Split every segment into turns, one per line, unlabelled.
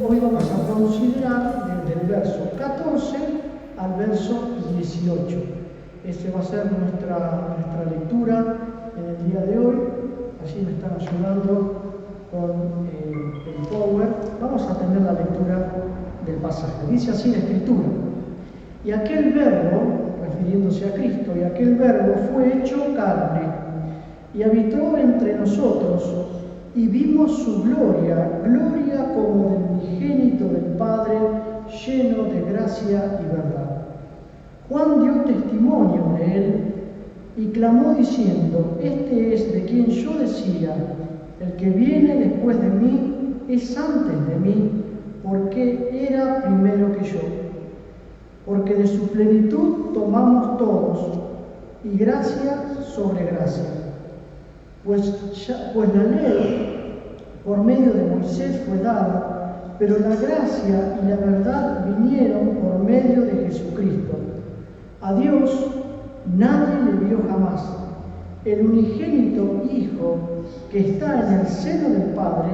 hoy vamos a considerar desde el verso 14 al verso 18. Ese va a ser nuestra lectura en el día de hoy. Allí me están ayudando con el Power. Vamos a tener la lectura del pasaje. Dice así la Escritura: y aquel verbo, refiriéndose a Cristo, y aquel verbo fue hecho carne y habitó entre nosotros, y vimos su gloria, gloria como del unigénito del Padre, lleno de gracia y verdad. Juan dio testimonio de él y clamó diciendo: este es de quien yo decía, el que viene después de mí es antes de mí, porque era primero que yo. Porque de su plenitud tomamos todos, y gracia sobre gracia. Pues la ley por medio de Moisés fue dada, pero la gracia y la verdad vinieron por medio de Jesucristo. A Dios nadie le vio jamás. El unigénito Hijo que está en el seno del Padre,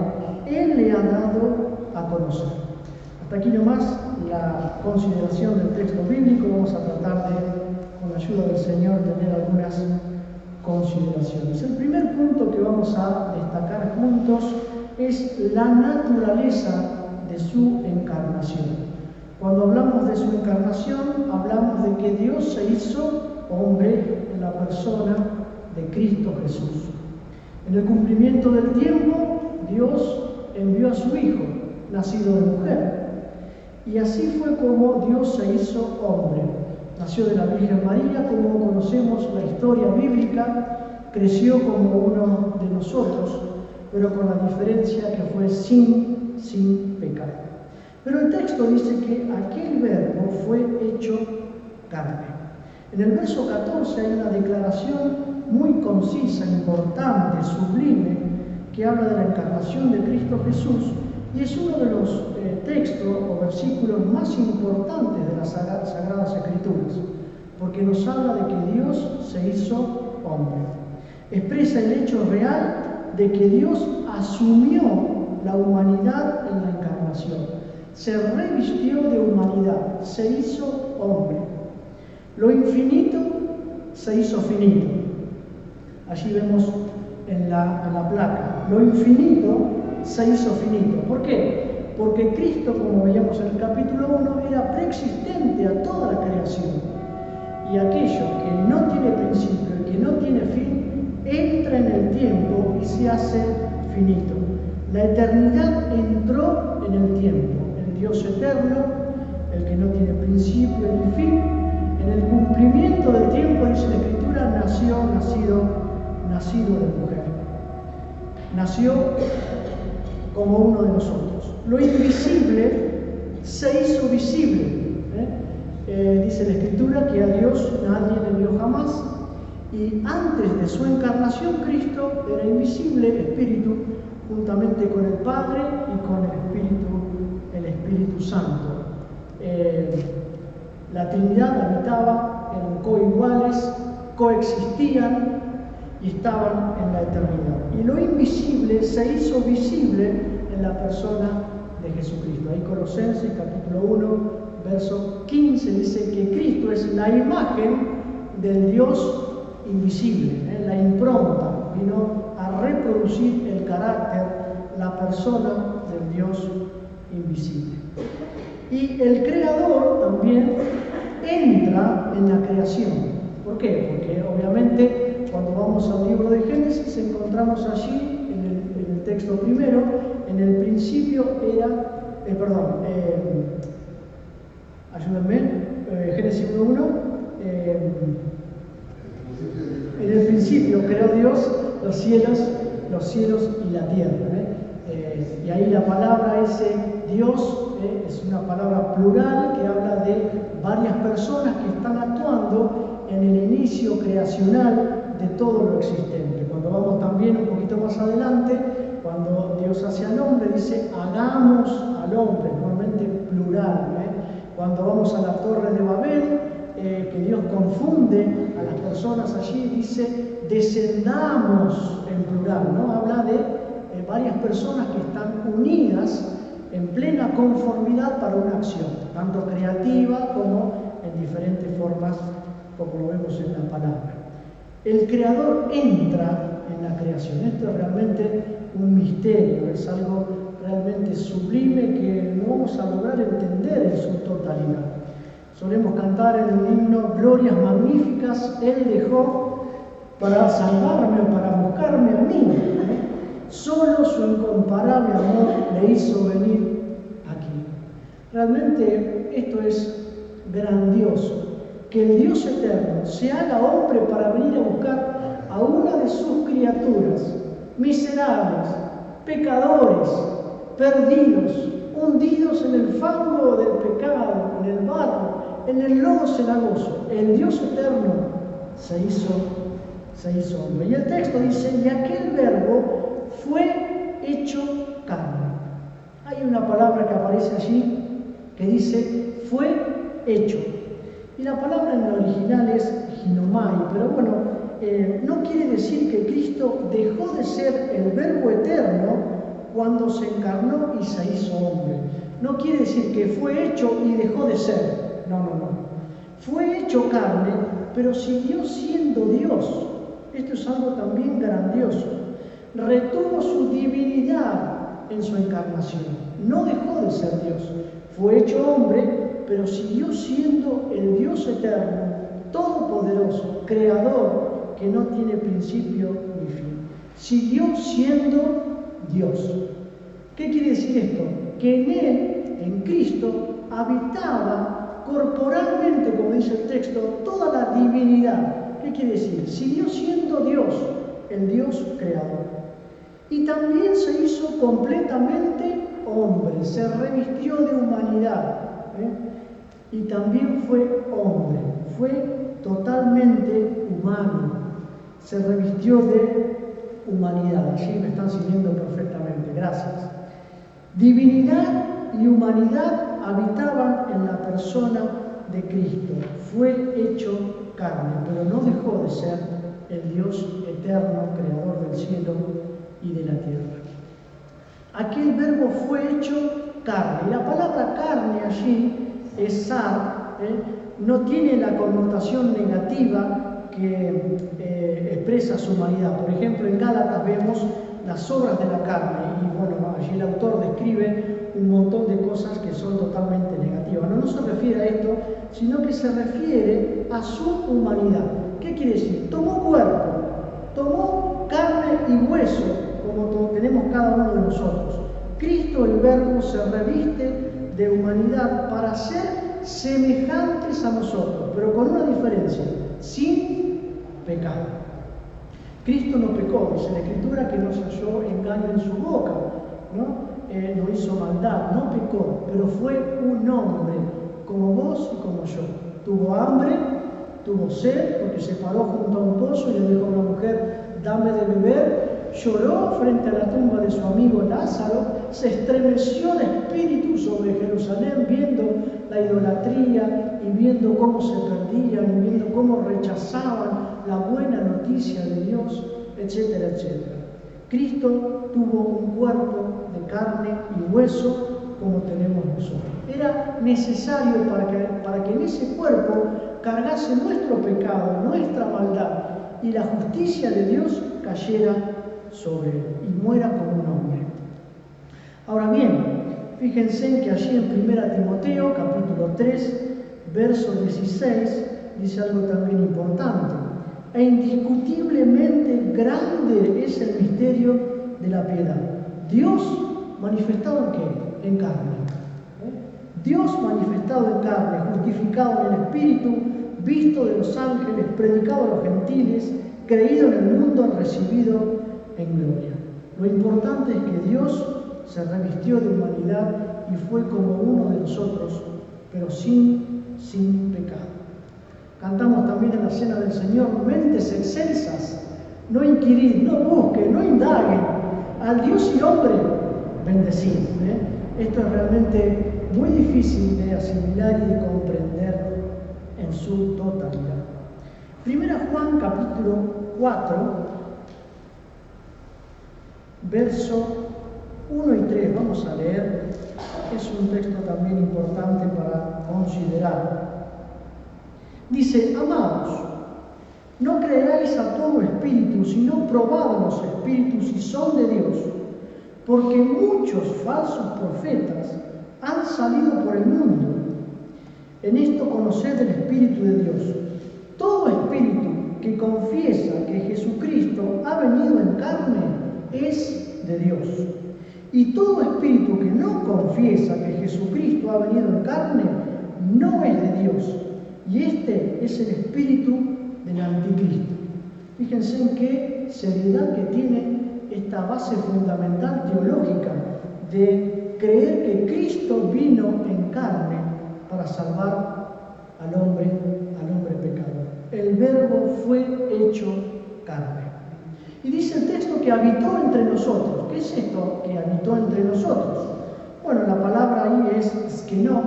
Él le ha dado a conocer. Hasta aquí nomás la consideración del texto bíblico. Vamos a tratar de, con la ayuda del Señor, tener algunas consideraciones. El primer punto que vamos a destacar juntos es la naturaleza de su encarnación. Cuando hablamos de su encarnación, hablamos de que Dios se hizo hombre en la persona de Cristo Jesús. En el cumplimiento del tiempo, Dios envió a su Hijo, nacido de mujer. Y así fue como Dios se hizo hombre. Nació de la Virgen María, como conocemos la historia bíblica, creció como uno de nosotros, pero con la diferencia que fue sin pecado. Pero el texto dice que aquel verbo fue hecho carne. En el verso 14 hay una declaración muy concisa, importante, sublime, que habla de la encarnación de Cristo Jesús, y es uno de los textos o versículos más importantes de las Sagradas Escrituras, porque nos habla de que Dios se hizo hombre. Expresa el hecho real de que Dios asumió la humanidad en la encarnación. Se revistió de humanidad, se hizo hombre. Lo infinito se hizo finito. Allí vemos en la placa, lo infinito se hizo finito. ¿Por qué? Porque Cristo, como veíamos en el capítulo 1, era preexistente a toda la creación. Y aquello que no tiene principio y que no tiene fin, entra en el tiempo y se hace finito. La eternidad entró en el tiempo. El Dios eterno, el que no tiene principio ni fin, en el cumplimiento del tiempo, dice la Escritura, nacido de mujer. Nació como uno de nosotros. Lo invisible se hizo visible. Dice la Escritura que a Dios nadie le vio jamás, y antes de su encarnación Cristo era invisible, espíritu, juntamente con el Padre y con el Espíritu Santo. La Trinidad habitaba, eran coiguales, coexistían y estaban en la eternidad. Y lo invisible se hizo visible en la persona de Jesucristo. Ahí Colosenses capítulo 1, verso 15 dice que Cristo es la imagen del Dios invisible, la impronta, vino a reproducir el carácter, la persona del Dios invisible. Y el Creador también entra en la creación. ¿Por qué? Porque obviamente cuando vamos al libro de Génesis encontramos allí, en el texto primero, en el principio era, ayúdenme, Génesis 1:1, en el principio creó Dios los cielos y la tierra. Y ahí la palabra ese Dios es una palabra plural que habla de varias personas que están actuando en el inicio creacional de todo lo existente. Cuando vamos también un poquito más adelante, cuando Dios hace al hombre, dice hagamos al hombre, normalmente plural. Cuando vamos a la Torre de Babel, que Dios confunde a las personas allí, dice descendamos en plural, ¿no? Habla de varias personas que están unidas en plena conformidad para una acción, tanto creativa como en diferentes formas, como lo vemos en la palabra. El Creador entra en la creación. Esto es realmente un misterio, es algo realmente sublime que no vamos a lograr entender en su totalidad. Solemos cantar en un himno: glorias magníficas Él dejó para salvarme o para buscarme a mí. Solo su incomparable amor le hizo venir aquí. Realmente esto es grandioso, que el Dios eterno se haga hombre para venir a buscar a una de sus criaturas, miserables, pecadores, perdidos, hundidos en el fango del pecado, en el barro, en el lodo cenagoso. El Dios eterno se hizo hombre. Y el texto dice: y aquel verbo fue hecho carne. Hay una palabra que aparece allí que dice fue hecho. Y la palabra en el original es ginomai, pero bueno, no quiere decir que Cristo dejó de ser el verbo eterno cuando se encarnó y se hizo hombre. No quiere decir que fue hecho y dejó de ser. No. Fue hecho carne, pero siguió siendo Dios. Esto es algo también grandioso. Retuvo su divinidad en su encarnación. No dejó de ser Dios. Fue hecho hombre, pero siguió siendo el Dios eterno, todopoderoso, creador, que no tiene principio ni fin. Siguió siendo Dios. ¿Qué quiere decir esto? Que en Él, en Cristo, habitaba corporalmente, como dice el texto, toda la divinidad. ¿Qué quiere decir? Siguió siendo Dios, el Dios creador. Y también se hizo completamente hombre, se revistió de humanidad. Y también fue hombre, fue totalmente humano, se revistió de humanidad. Allí me están siguiendo perfectamente, gracias. Divinidad y humanidad habitaban en la persona de Cristo. Fue hecho carne, pero no dejó de ser el Dios eterno, creador del cielo y de la tierra. Aquel verbo fue hecho carne. Y la palabra carne allí es sar, no tiene la connotación negativa que expresa su humanidad. Por ejemplo, en Gálatas vemos las obras de la carne, y bueno, allí el autor describe un montón de cosas que son totalmente negativas. No se refiere a esto, sino que se refiere a su humanidad. ¿Qué quiere decir? Tomó cuerpo, tomó carne y hueso, como tenemos cada uno de nosotros. Cristo, el Verbo, se reviste de humanidad para ser semejantes a nosotros, pero con una diferencia: sin pecado. Cristo no pecó, dice la Escritura, que no se halló engaño en su boca, no hizo maldad, no pecó, pero fue un hombre como vos y como yo. Tuvo hambre, tuvo sed, porque se paró junto a un pozo y le dijo a una mujer: dame de beber. Lloró frente a la tumba de su amigo Lázaro, se estremeció de espíritu sobre Jerusalén, viendo la idolatría y viendo cómo se perdían y viendo cómo rechazaban la buena noticia de Dios, etcétera, etcétera. Cristo tuvo un cuerpo de carne y hueso como tenemos nosotros. Era necesario para que en ese cuerpo cargase nuestro pecado, nuestra maldad, y la justicia de Dios cayera sobre él y muera como un hombre. Ahora bien, fíjense que allí en 1 Timoteo, capítulo 3, verso 16, dice algo también importante: e indiscutiblemente grande es el misterio de la piedad. Dios manifestado en ¿qué? En carne. Dios manifestado en carne, justificado en el Espíritu, visto de los ángeles, predicado a los gentiles, creído en el mundo, recibido en gloria. Lo importante es que Dios se revistió de humanidad y fue como uno de nosotros, pero sin pecado. Cantamos también en la Cena del Señor: mentes excelsas, no inquirid, no busquen, no indaguen, al Dios y hombre bendecid. Esto es realmente muy difícil de asimilar y de comprender en su totalidad. Primera Juan capítulo 4, verso 1 y 3, vamos a leer es un texto también importante para considerar. Dice: amados, no creáis a todo espíritu, sino probad los espíritus si son de Dios, porque muchos falsos profetas han salido por el mundo. En esto conoced el Espíritu de Dios. Todo espíritu que confiesa que Jesucristo ha venido en carne es de Dios. Y todo espíritu que no confiesa que Jesucristo ha venido en carne no es de Dios. Y este es el espíritu del anticristo. Fíjense en qué seriedad que tiene esta base fundamental teológica de creer que Cristo vino en carne para salvar al hombre pecador. El Verbo fue hecho carne. Y dice el texto que habitó entre nosotros. ¿Qué es esto que habitó entre nosotros? Bueno, la palabra ahí es skenó,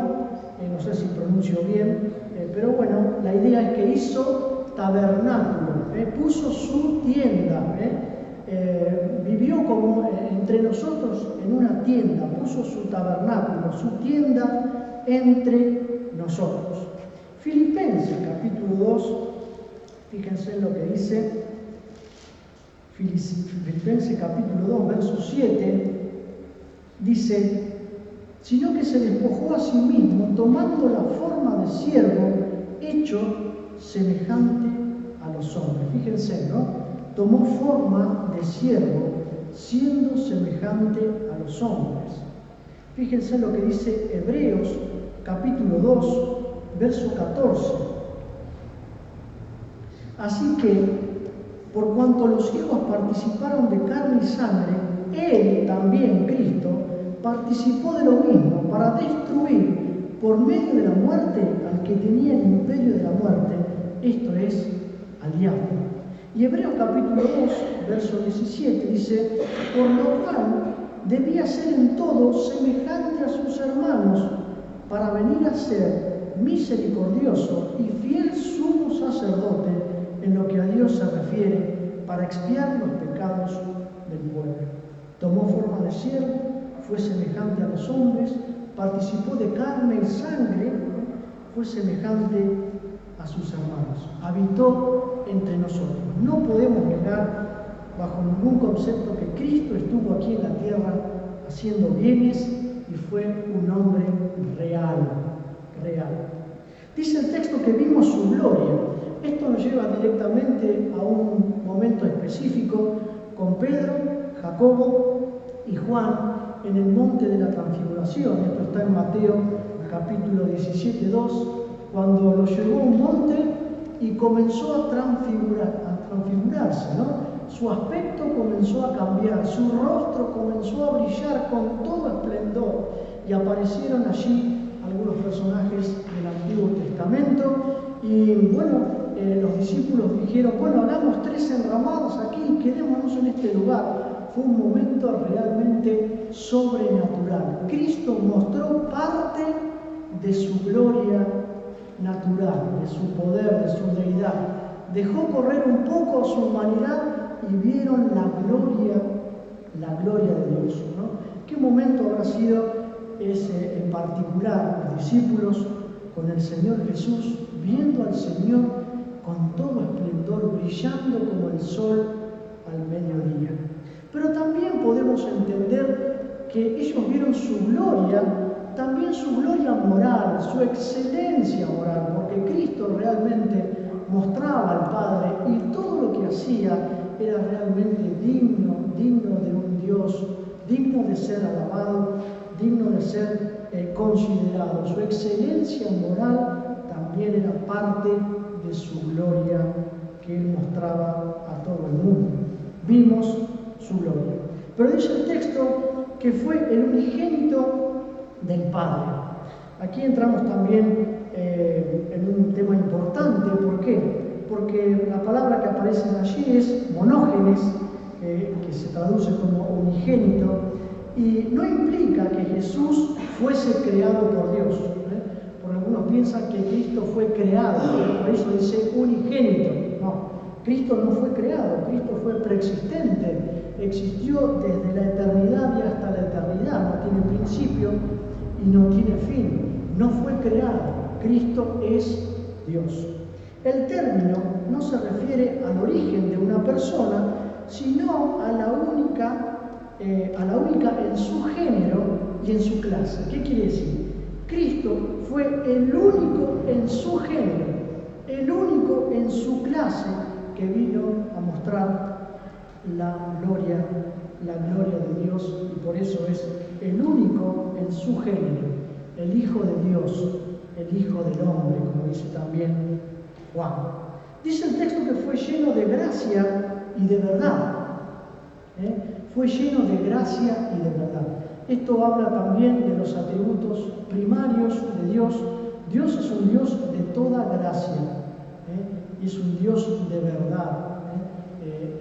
no sé si pronuncio bien, pero bueno, la idea es que hizo tabernáculo, puso su tienda, vivió como entre nosotros en una tienda, puso su tabernáculo, su tienda entre nosotros. Filipenses capítulo 2, fíjense en lo que dice Filipenses capítulo 2, verso 7, dice: sino que se despojó a sí mismo, tomando la forma de siervo, hecho semejante a los hombres. Fíjense, ¿no? Tomó forma de siervo, siendo semejante a los hombres. Fíjense lo que dice Hebreos capítulo 2, verso 14. Así que, por cuanto los hijos participaron de carne y sangre, Él también, Cristo, participó de lo mismo para destruir por medio de la muerte al que tenía el imperio de la muerte, esto es, al diablo. Y Hebreos capítulo 2, verso 17 dice: por lo cual debía ser en todo semejante a sus hermanos, para venir a ser misericordioso y fiel sumo sacerdote en lo que a Dios se refiere, para expiar los pecados del pueblo. Tomó forma de siervo, fue semejante a los hombres, participó de carne y sangre, fue semejante a sus hermanos, habitó entre nosotros. No podemos negar bajo ningún concepto que Cristo estuvo aquí en la tierra haciendo bienes y fue un hombre real. Dice el texto que vimos su gloria. Esto nos lleva directamente a un momento específico con Pedro, Jacobo y Juan en el monte de la transfiguración. Esto está en Mateo capítulo 17:2, cuando lo llevó a un monte y comenzó a transfigurarse, ¿no? Su aspecto comenzó a cambiar, su rostro comenzó a brillar con todo esplendor y aparecieron allí algunos personajes del Antiguo Testamento y bueno, los discípulos dijeron: bueno, hagamos 3 enramados aquí y quedémonos en este lugar. Fue un momento realmente sobrenatural. Cristo mostró parte de su gloria natural, de su poder, de su deidad. Dejó correr un poco su humanidad y vieron la gloria de Dios, ¿no? ¿Qué momento habrá sido ese en particular? Los discípulos con el Señor Jesús, viendo al Señor con todo esplendor, brillando como el sol al mediodía. Pero también podemos entender que ellos vieron su gloria, también su gloria moral, su excelencia moral, porque Cristo realmente mostraba al Padre y todo lo que hacía era realmente digno de un Dios, digno de ser alabado, digno de ser considerado. Su excelencia moral también era parte de su gloria que Él mostraba a todo el mundo. Vimos su gloria. Pero dice el texto que fue el unigénito del Padre. Aquí entramos también en un tema importante. ¿Por qué? Porque la palabra que aparece allí es monógenes, que se traduce como unigénito, y no implica que Jesús fuese creado por Dios. Porque algunos piensan que Cristo fue creado, por eso dice unigénito. No, Cristo no fue creado, Cristo fue preexistente. existió desde la eternidad y hasta la eternidad, no tiene principio y no tiene fin, no fue creado. Cristo es Dios. El término no se refiere al origen de una persona, sino a la única en su género y en su clase. ¿Qué quiere decir? Cristo fue el único en su género, el único en su clase que vino a mostrar la gloria de Dios, y por eso es el único en su género, el Hijo de Dios, el Hijo del Hombre, como dice también Juan. Dice el texto que fue lleno de gracia y de verdad. Fue lleno de gracia y de verdad. Esto habla también de los atributos primarios de Dios. Dios es un Dios de toda gracia, y es un Dios de verdad.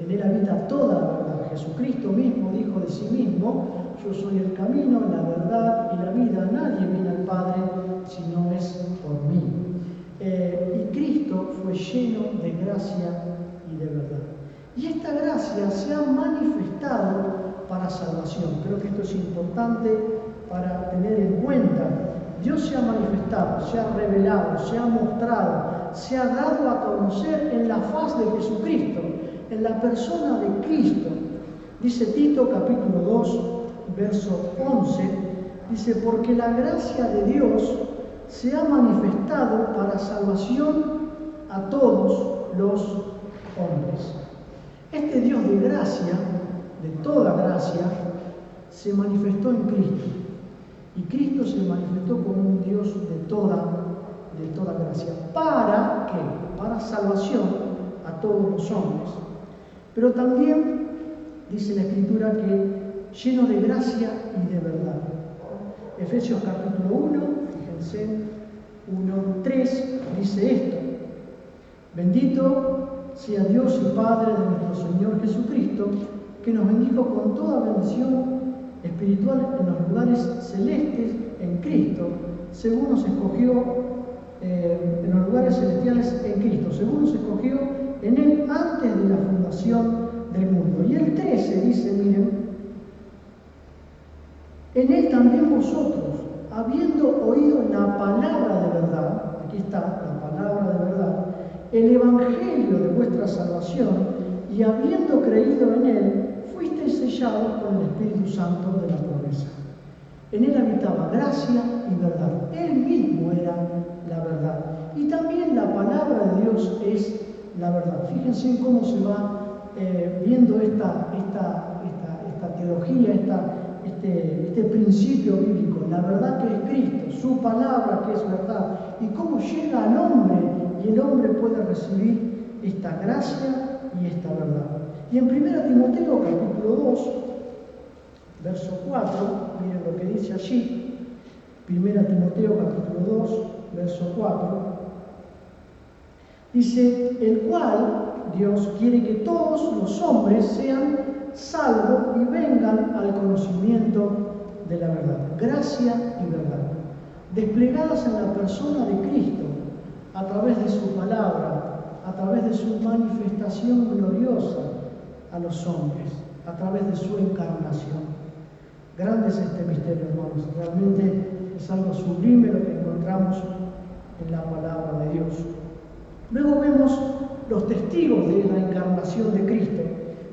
En Él habita toda la verdad. Jesucristo mismo dijo de sí mismo: yo soy el camino, la verdad y la vida. Nadie viene al Padre si no es por mí. Y Cristo fue lleno de gracia y de verdad. Y esta gracia se ha manifestado para salvación. Creo que esto es importante para tener en cuenta. Dios se ha manifestado, se ha revelado, se ha mostrado, se ha dado a conocer en la faz de Jesucristo, en la persona de Cristo. Dice Tito capítulo 2, verso 11, dice: porque la gracia de Dios se ha manifestado para salvación a todos los hombres. Este Dios de gracia, de toda gracia, se manifestó en Cristo. Y Cristo se manifestó como un Dios de toda gracia. ¿Para qué? Para salvación a todos los hombres. Pero también dice la Escritura que lleno de gracia y de verdad. Efesios capítulo 1, fíjense, 1:3, dice esto: bendito sea Dios y Padre de nuestro Señor Jesucristo, que nos bendijo con toda bendición espiritual en los lugares celestes en Cristo, según nos escogió en los lugares celestiales en Cristo, según nos escogió en Él antes de la fundación del mundo. Y el 13 dice, miren: en Él también vosotros, habiendo oído la palabra de verdad, aquí está la palabra de verdad, el evangelio de vuestra salvación, y habiendo creído en Él, fuisteis sellados con el Espíritu Santo de la promesa. En Él habitaba gracia y verdad. Él mismo era la verdad. Y también la palabra de Dios es la verdad. Fíjense en cómo se va viendo esta teología, este principio bíblico. La verdad que es Cristo, su palabra que es verdad. Y cómo llega al hombre y el hombre puede recibir esta gracia y esta verdad. Y en 1 Timoteo capítulo 2, verso 4, miren lo que dice allí. 1 Timoteo capítulo 2, verso 4, dice: el cual Dios quiere que todos los hombres sean salvos y vengan al conocimiento de la verdad. Gracia y verdad, desplegadas en la persona de Cristo, a través de su palabra, a través de su manifestación gloriosa a los hombres, a través de su encarnación. Grande es este misterio, hermanos. Realmente es algo sublime lo que encontramos en la palabra de Dios. Luego vemos los testigos de la encarnación de Cristo.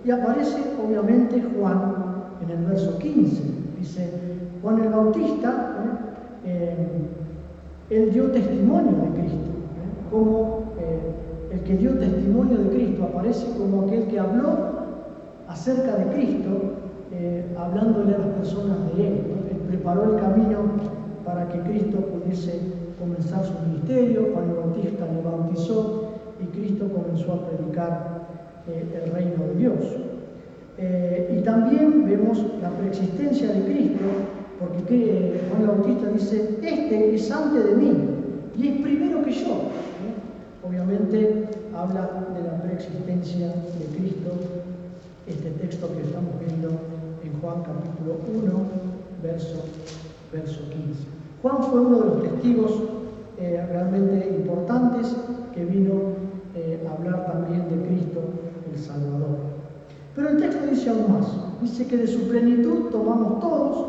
Y aparece obviamente Juan en el verso 15. Dice: Juan el Bautista, él dio testimonio de Cristo. Como el que dio testimonio de Cristo aparece como aquel que habló acerca de Cristo, hablándole a las personas de Él. Él preparó el camino para que Cristo pudiese comenzar su ministerio. Juan el Bautista le bautizó y Cristo comenzó a predicar el reino de Dios. Y también vemos la preexistencia de Cristo, porque Juan el Bautista dice: este es antes de mí y es primero que yo. Obviamente habla de la preexistencia de Cristo, este texto que estamos viendo en Juan capítulo 1, verso 15. Juan fue uno de los testigos realmente importantes que vino a hablar también de Cristo el Salvador. Pero el texto dice aún más. Dice que de su plenitud tomamos todos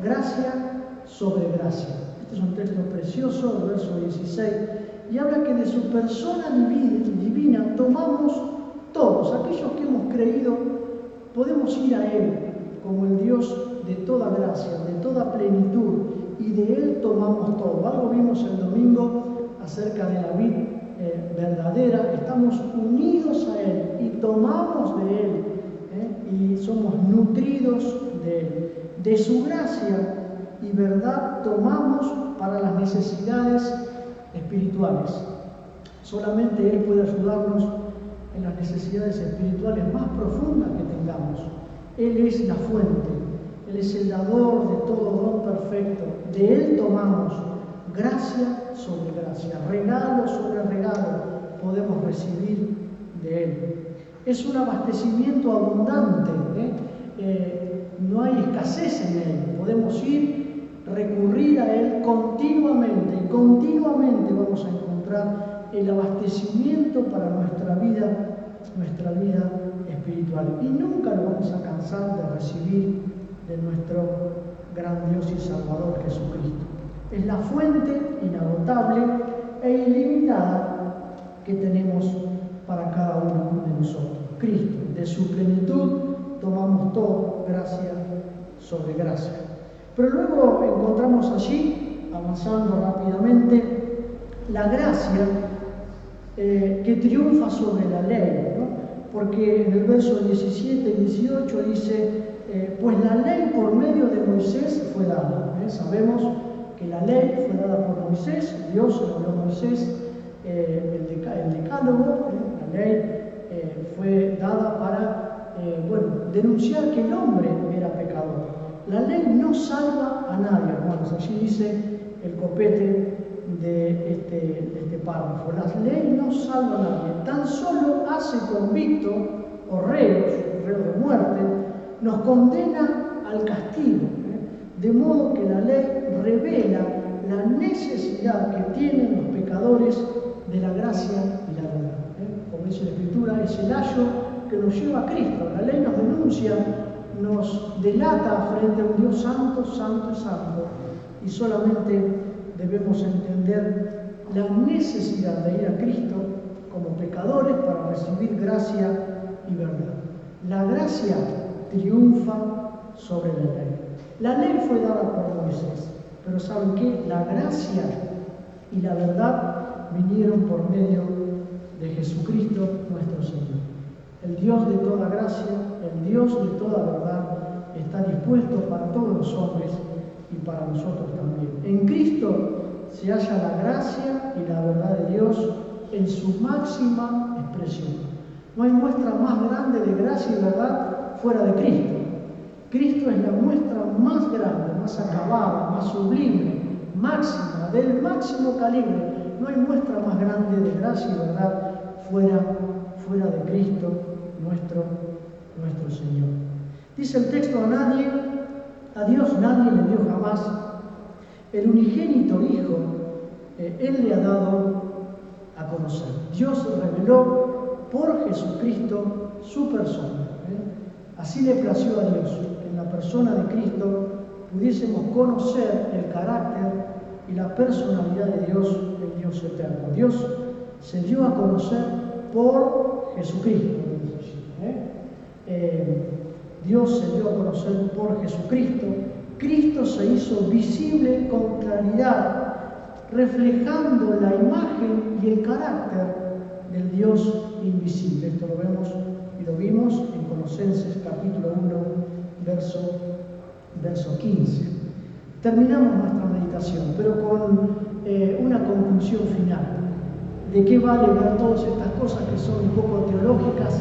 gracia sobre gracia. Este es un texto precioso, el verso 16, y habla que de su persona divina tomamos todos, aquellos que hemos creído, podemos ir a Él como el Dios de toda gracia, de toda plenitud, y de Él tomamos todo. Algo vimos el domingo acerca de la vid verdadera, estamos unidos a Él y tomamos de Él, y somos nutridos de Él. De su gracia y verdad tomamos para las necesidades espirituales. Solamente Él puede ayudarnos en las necesidades espirituales más profundas que tengamos. Él es la fuente, Él es el dador de todo don perfecto. De Él tomamos gracia sobre gracia, regalo sobre regalo podemos recibir de Él. Es un abastecimiento abundante, no hay escasez en Él. Podemos recurrir a Él continuamente, y continuamente vamos a encontrar el abastecimiento para nuestra vida espiritual. Y nunca nos vamos a cansar de recibir de nuestro gran Dios y Salvador Jesucristo. Es la fuente inagotable e ilimitada que tenemos para cada uno de nosotros. Cristo, de su plenitud tomamos todo, gracia sobre gracia. Pero luego encontramos allí, avanzando rápidamente, la gracia que triunfa sobre la ley, ¿no? Porque en el verso 17 y 18 dice, pues la ley por medio de Moisés fue dada. Sabemos que la ley fue dada por Moisés, Dios le habló a Moisés el decálogo, la ley fue dada para denunciar que el hombre era pecador. La ley no salva a nadie, hermanos. Allí dice el copete de este párrafo. La ley no salva a nadie, tan solo hace convicto o reo de muerte, nos condena al castigo, de modo que la ley revela la necesidad que tienen los pecadores de la gracia y la verdad. Como dice la Escritura, es el ayo que nos lleva a Cristo. La ley nos denuncia, nos delata frente a un Dios santo, santo y santo, y solamente debemos entender la necesidad de ir a Cristo como pecadores para recibir gracia y verdad. La gracia triunfa sobre la ley. La ley fue dada por Moisés, pero ¿saben qué? La gracia y la verdad vinieron por medio de Jesucristo nuestro Señor. El Dios de toda gracia, el Dios de toda verdad, está dispuesto para todos los hombres y para nosotros también. En Cristo se halla la gracia y la verdad de Dios en su máxima expresión. No hay muestra más grande de gracia y verdad fuera de Cristo. Cristo es la muestra más grande, más acabada, más sublime, máxima, del máximo calibre. No hay muestra más grande de gracia y verdad fuera de Cristo, nuestro Señor. Dice el texto, a Dios nadie le dio jamás el unigénito Hijo, Él le ha dado a conocer. Dios reveló por Jesucristo su persona. Así le plació a Dios que en la persona de Cristo pudiésemos conocer el carácter y la personalidad de Dios, el Dios eterno. Dios se dio a conocer por Jesucristo. Dios se dio a conocer por Jesucristo. Cristo se hizo visible con claridad, reflejando la imagen y el carácter del Dios invisible. Esto lo vemos y lo vimos en Colosenses capítulo 1, verso 15. Terminamos nuestra meditación, pero con una conclusión final. ¿De qué vale ver todas estas cosas que son un poco teológicas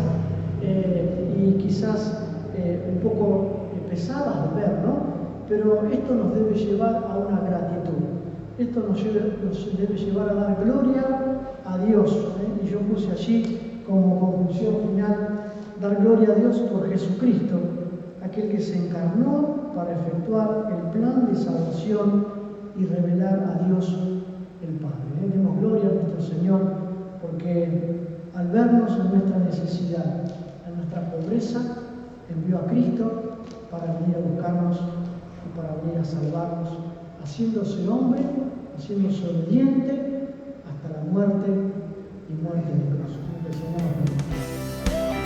y quizás un poco pesadas de ver, ¿no? Pero esto nos debe llevar a una gratitud. Esto nos debe llevar a dar gloria a Dios. Y yo puse allí como conclusión final, dar gloria a Dios por Jesucristo, aquel que se encarnó para efectuar el plan de salvación y revelar a Dios el Padre. Demos gloria a nuestro Señor, porque al vernos en nuestra necesidad, en nuestra pobreza, envió a Cristo para venir a buscarnos y para venir a salvarnos, haciéndose hombre, haciéndose obediente hasta la muerte y muerte de cruz. Que el Señor nos bendiga.